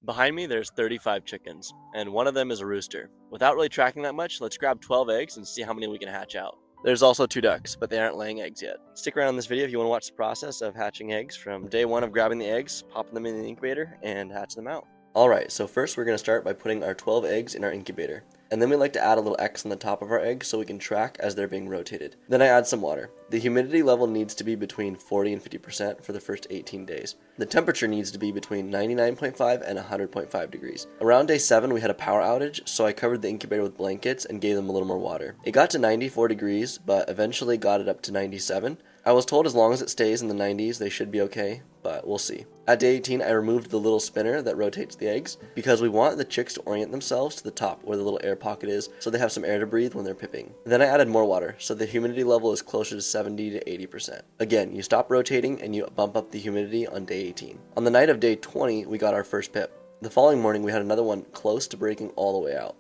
Behind me, there's 35 chickens, and one of them is a rooster. Without really tracking that much, let's grab 12 eggs and see how many we can hatch out. There's also 2 ducks, but they aren't laying eggs yet. Stick around in this video if you want to watch the process of hatching eggs from day 1 of grabbing the eggs, popping them in the incubator, and hatching them out. Alright, so first we're going to start by putting our 12 eggs in our incubator. And then we like to add a little X on the top of our eggs so we can track as they're being rotated. Then I add some water. The humidity level needs to be between 40 and 50% for the first 18 days. The temperature needs to be between 99.5 and 100.5 degrees. Around day 7 we had a power outage, so I covered the incubator with blankets and gave them a little more water. It got to 94 degrees, but eventually got it up to 97. I was told as long as it stays in the 90s they should be okay, but we'll see. At day 18 I removed the little spinner that rotates the eggs because we want the chicks to orient themselves to the top where the little air pocket is so they have some air to breathe when they're pipping. Then I added more water so the humidity level is closer to 70 to 80%. Again, you stop rotating and you bump up the humidity on day 18. On the night of day 20 we got our first pip. The following morning we had another one close to breaking all the way out.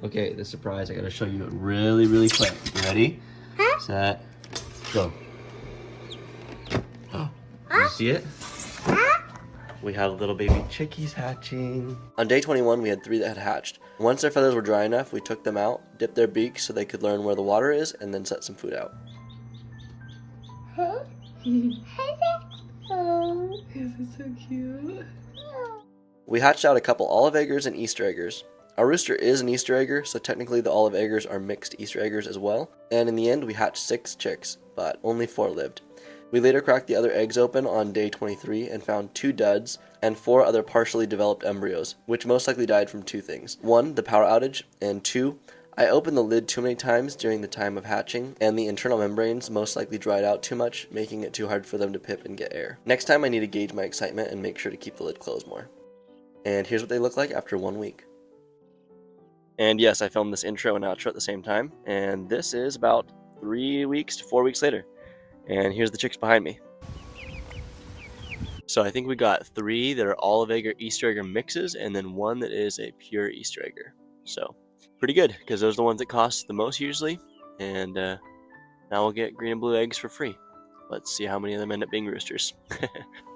Okay, the surprise, I gotta show you it really quick. You ready? Set, go. You see it? We have little baby chickies hatching. On day 21, we had 3 that had hatched. Once their feathers were dry enough, we took them out, dipped their beaks so they could learn where the water is, and then set some food out. Huh? Is it so cute? We hatched out a couple olive eggers and Easter eggers. Our rooster is an Easter egger, so technically the olive eggers are mixed Easter eggers as well. And in the end, we hatched 6 chicks, but only 4 lived. We later cracked the other eggs open on day 23 and found 2 duds and 4 other partially developed embryos, which most likely died from 2 things. 1, the power outage, and 2, I opened the lid too many times during the time of hatching, and the internal membranes most likely dried out too much, making it too hard for them to pip and get air. Next time I need to gauge my excitement and make sure to keep the lid closed more. And here's what they look like after 1 week. And yes, I filmed this intro and outro at the same time, and this is about 3 weeks to 4 weeks later. And here's the chicks behind me. So I think we got 3 that are olive egg or Easter egger mixes, and then 1 that is a pure Easter egger. So pretty good, because those are the ones that cost the most usually. And now we'll get green and blue eggs for free. Let's see how many of them end up being roosters.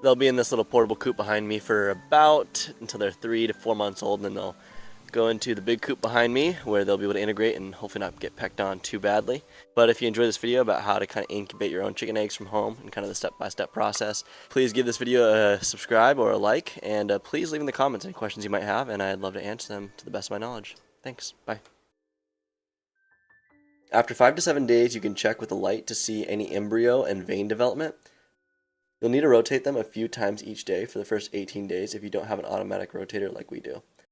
They'll be in this little portable coop behind me for about until they're 3 to 4 months old, and then they'll go into the big coop behind me where they'll be able to integrate and hopefully not get pecked on too badly. But if you enjoyed this video about how to kind of incubate your own chicken eggs from home and kind of the step-by-step process, please give this video a subscribe or a like, and please leave in the comments any questions you might have, and I'd love to answer them to the best of my knowledge. Thanks. Bye. After 5 to 7 days, you can check with a light to see any embryo and vein development. You'll need to rotate them a few times each day for the first 18 days if you don't have an automatic rotator like we do.